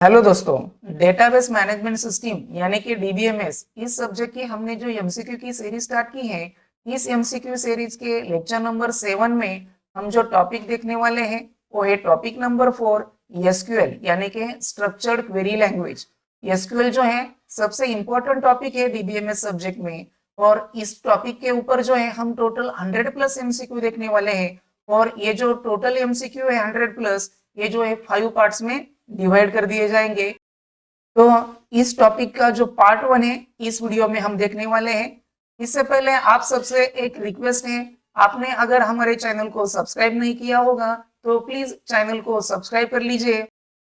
Hello दोस्तों, database management system यानी कि डीबीएमएस इस सब्जेक्ट की हमने जो एमसीक्यू की सीरीज स्टार्ट की है। इस एमसीक्यू सीरीज के लेक्चर नंबर 7 में हम जो टॉपिक देखने वाले हैं वो है टॉपिक नंबर 4 एसक्यूएल यानी कि स्ट्रक्चर्ड क्वेरी लैंग्वेज। एसक्यूएल जो है सबसे इंपॉर्टेंट टॉपिक है डीबीएमएस सब्जेक्ट में, और इस टॉपिक के ऊपर जो है हम टोटल 100 प्लस एमसीक्यू देखने वाले हैं। और ये जो टोटल एमसीक्यू है 100 प्लस, ये जो है 5 पार्ट्स में डिवाइड कर दिए जाएंगे। तो इस टॉपिक का जो पार्ट 1 है इस वीडियो में हम देखने वाले हैं। इससे पहले आप सबसे एक रिक्वेस्ट है, आपने अगर हमारे चैनल को सब्सक्राइब नहीं किया होगा तो प्लीज चैनल को सब्सक्राइब कर लीजिए।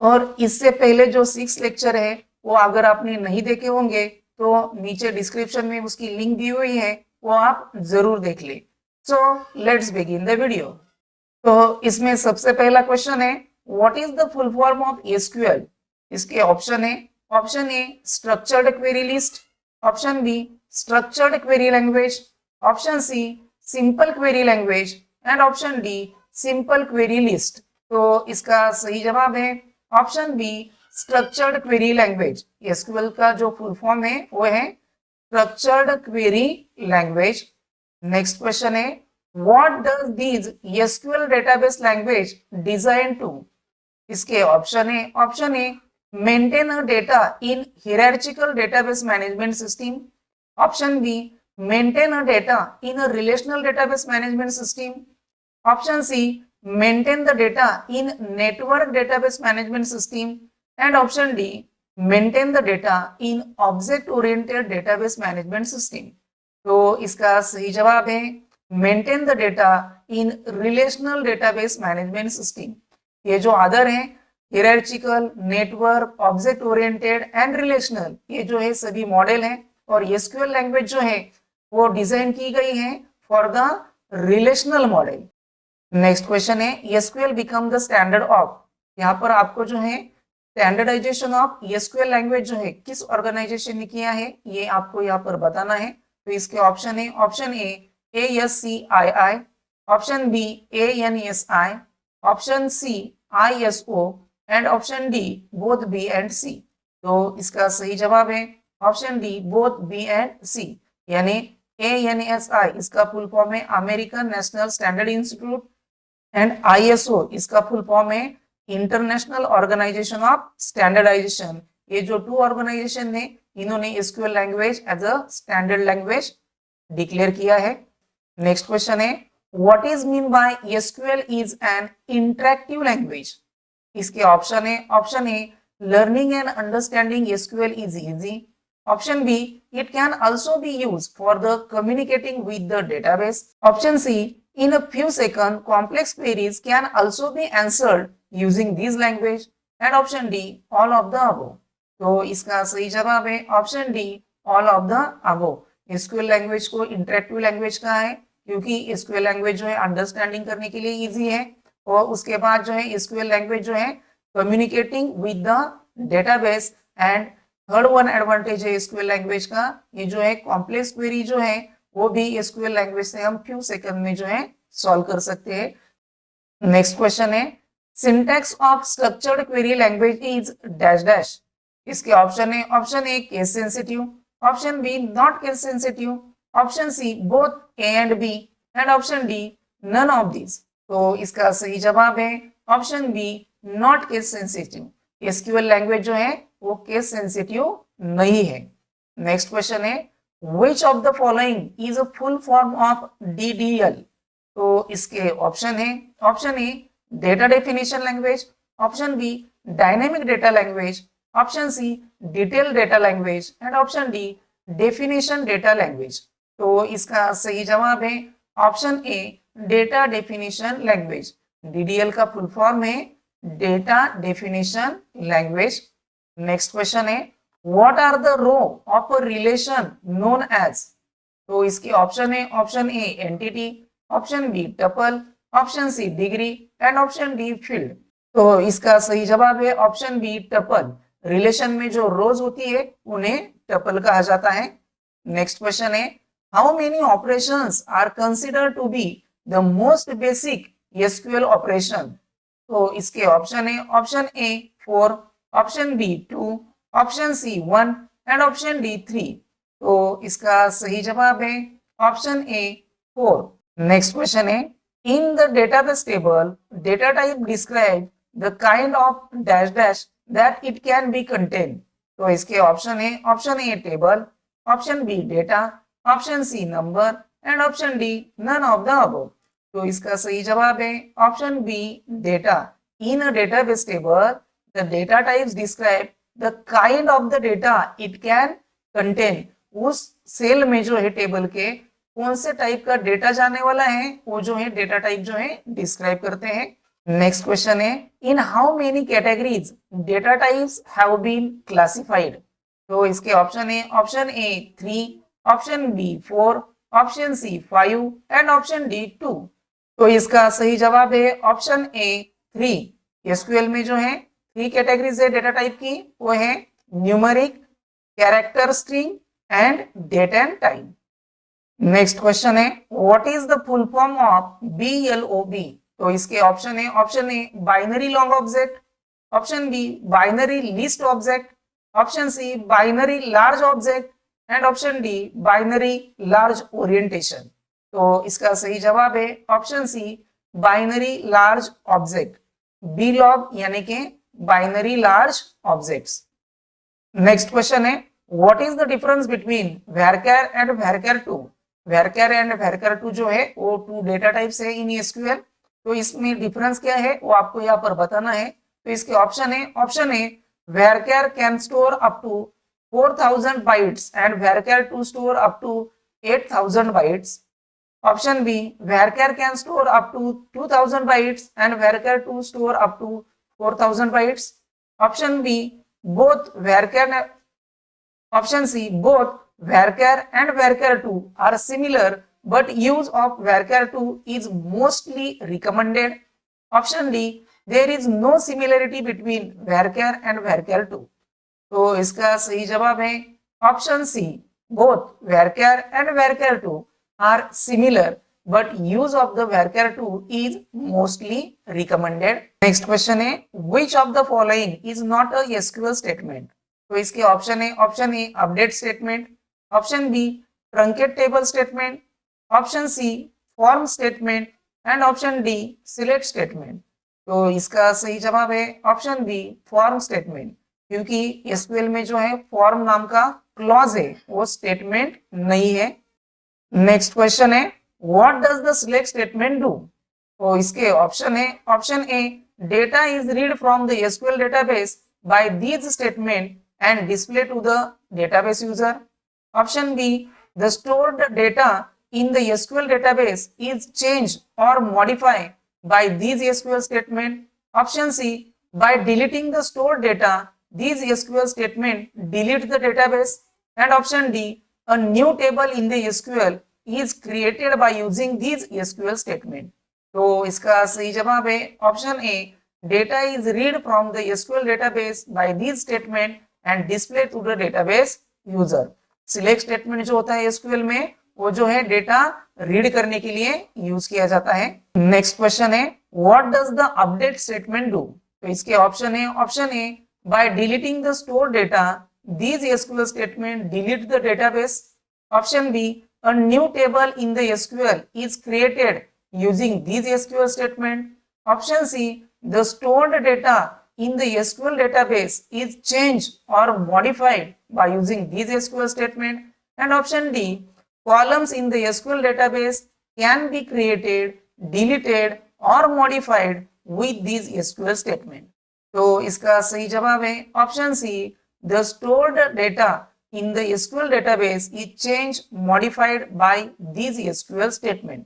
और इससे पहले जो 6 लेक्चर है वो अगर आपने नहीं देखे होंगे तो नीचे डिस्क्रिप्शन में उसकी लिंक दी हुई है, वो आप जरूर देख ले। So let's begin the video. तो इसमें सबसे पहला क्वेश्चन है, what is the full form of SQL. इसके ऑप्शन है, option A structured query list, option B structured query language, option C simple query language and option D simple query list. तो इसका सही जवाब है option B structured query language. SQL का जो full form है वो है structured query language. Next question है, what does these SQL database language designed to। इसके ऑप्शन है, option A maintain a data in hierarchical database management system, option B maintain a data in a relational database management system, option C maintain the data in network database management system and option D maintain the data in object oriented database management system. तो इसका सही जवाब है maintain the data in relational database management system. ये जो other है hierarchical, network, object oriented and relational, ये जो है सभी मॉडल है। और एसक्यूएल लैंग्वेज जो है वो डिजाइन की गई है for the relational model. Next question है, SQL become the standard of. यहाँ पर आपको जो है स्टैंडर्डाइजेशन ऑफ एसक्यूएल लैंग्वेज जो है किस ऑर्गेनाइजेशन ने किया है ये आपको यहाँ पर बताना है। तो इसके ऑप्शन है, option A ASCII, option B ANSI, option C ISO and option D both B and C. तो इसका सही जवाब है option D both B and C, यानी ANSI इसका फुल फॉर्म है American National Standard Institute and ISO इसका full form है इंटरनेशनल ऑर्गेनाइजेशन ऑफ स्टैंडर्डाइजेशन। ये जो 2 ऑर्गेनाइजेशन ने इन्होंने SQL language as a standard language declare किया है। नेक्स्ट क्वेश्चन है, what is mean by SQL is an interactive language. इसके ऑप्शन है, option A learning and understanding SQL is easy, option B it can also be used for the communicating with the database, option C in a few seconds complex queries can also be answered using this language and option D all of the above। तो इसका सही जवाब है option D all of the above. SQL language को interactive language कहा है क्योंकि SQL language जो है अंडरस्टैंडिंग करने के लिए इजी है, और उसके बाद जो है एसक्यूएल लैंग्वेज जो है communicating with the database. And third one advantage है एसक्यूएल लैंग्वेज का, ये जो है कॉम्प्लेक्स क्वेरी जो है वो भी एसक्यूएल लैंग्वेज से हम फ्यू सेकंड में जो है सॉल्व कर सकते हैं। नेक्स्ट क्वेश्चन है, syntax of structured query language is dash dash. इसके ऑप्शन है, option A case sensitive, option B not case sensitive, option C both A and B and option D none of this. तो इसका सही जवाब है option B not case sensitive. SQL language जो है वो केस सेंसिटिव नहीं है। नेक्स्ट क्वेश्चन है, Which of the following is a full form of DDL। तो इसके ऑप्शन है, option A data definition language, option B dynamic data language, option C detail data language and option D definition data language. तो इसका सही जवाब है option A data definition language. DDL का full form है data definition language. Next question है, What are the row of a relation known as। तो इसके ऑप्शन है, option A entity, option B tuple, option C degree and option D field. तो इसका सही जवाब है ऑप्शन बी टपल। रिलेशन में जो रोज होती है उन्हें टपल कहा जाता है। नेक्स्ट क्वेश्चन है, how many operations are considered to be the most basic SQL operation. तो इसके ऑप्शन है, option A 4, option B 2, option C 1 and option D 3। तो इसका सही जवाब है ऑप्शन ए 4। नेक्स्ट क्वेश्चन है, in the database table data type describe the kind of dash dash that it can be contain. तो इसके option है option A table, option B data, option C number and option D none of the above. तो इसका सही जवाब है option B data. In a database table the data types describe the kind of the data it can contain. उस cell में जो है table के कौन से टाइप का डेटा जाने वाला है वो जो है डेटा टाइप जो है डिस्क्राइब करते हैं। नेक्स्ट क्वेश्चन है, in how many categories data types have been classified. तो इसके ऑप्शन है option A 3, option B 4, option C 5 and option D 2। तो इसका सही जवाब है ऑप्शन ए 3। एसक्यूएल में जो है 3 कैटेगरीज है डेटा टाइप की, वो है numeric, character string and date and time. Next question है, what is the full form of BLOB। तो इसके ऑप्शन है option A binary long object, option B binary list object, option C binary large object and option D binary large orientation. तो इसका सही जवाब है option C binary large object, BLOB यानी कि binary large objects. Next question है, what is the difference between varchar and varchar 2। varchar and varchar 2 जो है वो 2 डेटा टाइप्स है इन एसक्यूएल। तो इसमें डिफरेंस क्या है वो आपको यहाँ पर बताना है। तो इसके ऑप्शन है option A varchar can store up to 4000 bytes and varchar 2 store up to 8000 bytes. Option B varchar can store up to 2000 bytes and varchar 2 store up to 4000 bytes. Option B both varchar option C both varchar and varchar 2 are similar but use of varchar 2 is mostly recommended। option D there is no similarity between varchar and varchar 2। तो इसका सही जवाब है option C both varchar and varchar 2 are similar but use of the varchar 2 is mostly recommended। Next question है, which of the following is not a SQL statement। तो इसके option है option A update statement, option B truncate table statement, option C form statement and option D select statement. तो इसका सही जवाब है option B form statement, क्योंकि SQL में जो है फॉर्म नाम का क्लॉज है वो स्टेटमेंट नहीं है। नेक्स्ट क्वेश्चन है, what does the select statement do. तो इसके ऑप्शन है option A data is read from the SQL database by these statement and display to the database user। Option B, the stored data in the SQL database is changed or modified by these SQL statement। Option C, by deleting the stored data, these SQL statement delete the database। And option D, a new table in the SQL is created by using these SQL statement। तो इसका सही जवाब है option A data is read from the SQL database by these statement and display to the database user। select statement जो होता है SQL में वो जो है डेटा रीड करने के लिए यूज किया जाता है। नेक्स्ट क्वेश्चन है, what does the update statement do। तो इसके ऑप्शन है option A by deleting the stored data these SQL statement delete the database। option B, a new table in the SQL is created using these SQL statement। option C, the stored data in the SQL database is changed or modified by using these SQL statement। and option D, columns in the SQL database can be created, deleted or modified with these SQL statement। तो इसका सही जवाब है option C, the stored data in the SQL database is changed, modified by these SQL statement।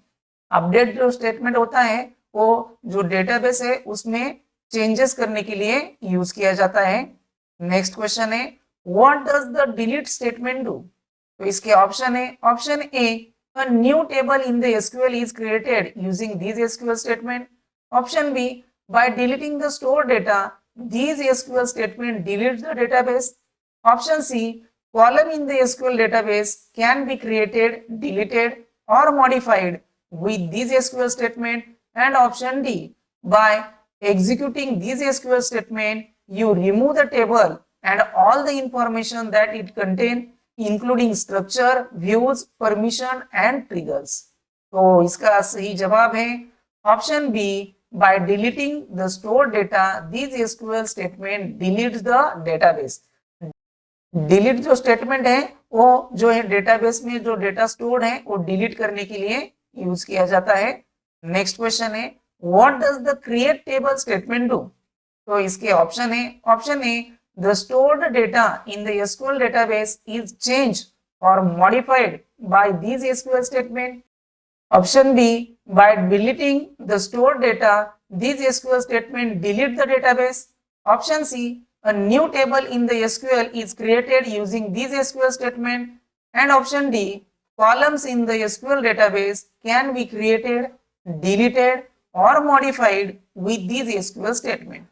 Update जो statement होता है वो जो डेटाबेस है उसमें चेंजेस करने के लिए यूज किया जाता है। नेक्स्ट क्वेश्चन है, what does the delete statement do. तो इसके ऑप्शन है option A a new table in the SQL is created using these SQL statement। option B, by deleting the stored data these SQL statement delete the database। option C, column in the SQL database can be created, deleted or modified with these SQL statement। and option D, by executing these SQL statement you remove the table and all the information that it contain including structure, views, permission and triggers. तो इसका सही जवाब है option B, by deleting the stored data these SQL statement deletes the database. Delete जो statement है वो जो है डेटाबेस में जो डेटा स्टोर्ड है वो डिलीट करने के लिए यूज किया जाता है। नेक्स्ट क्वेश्चन है what does the create table statement do? तो इसके ऑप्शन है, option A the stored data in the SQL database is changed or modified by these SQL statement. Option B, by deleting the stored data these SQL statement delete the database. Option C, a new table in the SQL is created using these SQL statement. And option D, columns in the SQL database can be created, deleted or modified with these SQL statement.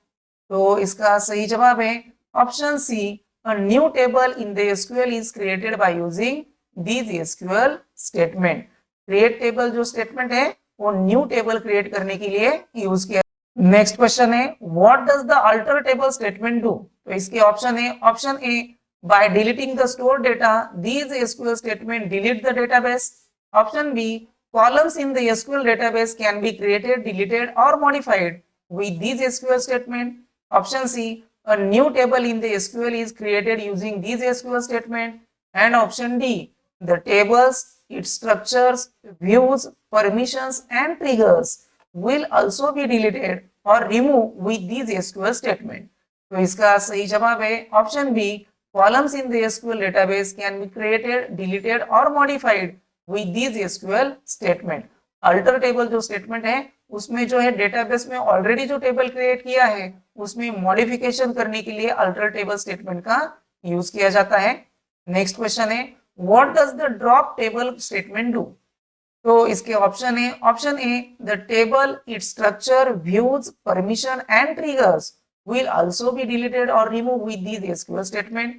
तो इसका सही जवाब है option C, a new table in the SQL is created by using these SQL statement. Create table जो statement है वो new table create करने के लिए यूज किया। नेक्स्ट क्वेश्चन है what does the alter table statement do? तो इसके ऑप्शन है, option A by deleting the stored data these SQL statement delete the database. Option B columns in the SQL database can be created, deleted और modified with these SQL statement. Option C a new table in the SQL is created using these SQL statement. And option D, the tables, its structures, views, permissions and triggers will also be deleted or removed with these SQL statement. तो इसका सही जवाब है option B, columns in the SQL database can be created, deleted or modified with these SQL statement. Alter table जो statement है उसमें जो है डेटाबेस में ऑलरेडी जो टेबल क्रिएट किया है उसमें मॉडिफिकेशन करने के लिए अल्टर टेबल स्टेटमेंट का यूज किया जाता है। नेक्स्ट क्वेश्चन है what does the drop table statement do? तो इसके ऑप्शन है, option A the table, its structure, views, permission and triggers will also be deleted or removed with these SQL statement.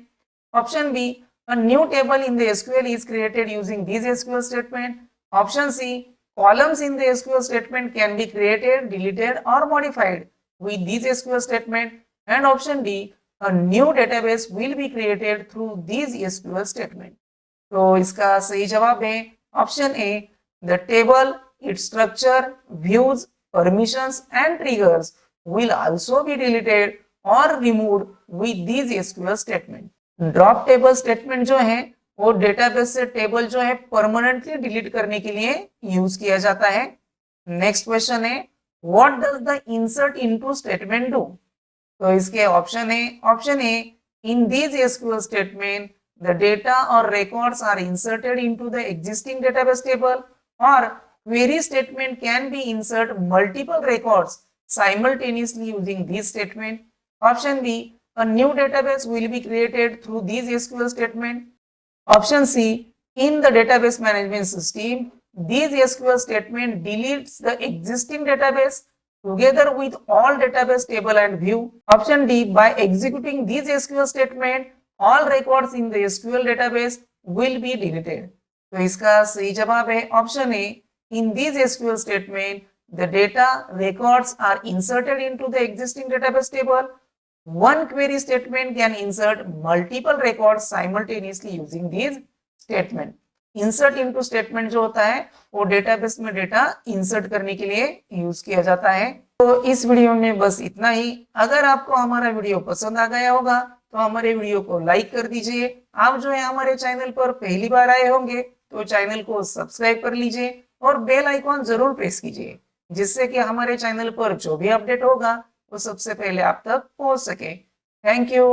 Option B, a new table in the SQL is created using these SQL statement. Option C, columns in the SQL statement can be created, deleted or modified with these SQL statement. And option D, a new database will be created through these SQL statement. तो इसका सही जवाब है option A, the table, its structure, views, permissions and triggers will also be deleted or removed with these SQL statement. Drop table statement जो है वो database से table जो है परमानेंटली डिलीट करने के लिए यूज किया जाता है। नेक्स्ट क्वेश्चन है what does the insert into statement do? तो इसके ऑप्शन है, option A in these SQL statement the data और records are inserted into the existing database table or query statement can be insert multiple records simultaneously using this statement. Option B, a new database will be created through these SQL statement. Option C, in the database management system, these SQL statement deletes the existing database together with all database table and view. Option D, by executing these SQL statement, all records in the SQL database will be deleted. तो इसका सही जवाब है option A, in these SQL statement the data records are inserted into the existing database table. One query statement can insert multiple records simultaneously using these statement. Insert into statement जो होता है वो database में data insert करने के लिए use किया जाता है। तो इस वीडियो में बस इतना ही। अगर आपको हमारा वीडियो पसंद आ गया होगा तो हमारे वीडियो को लाइक कर दीजिए। आप जो है हमारे चैनल पर पहली बार आए होंगे तो चैनल को सब्सक्राइब कर लीजिए और बेल आइकॉन जरूर प्रेस कीजिए जिससे कि हमारे चैनल पर जो भी अपडेट होगा वो सबसे पहले आप तक पहुंच सके। Thank you.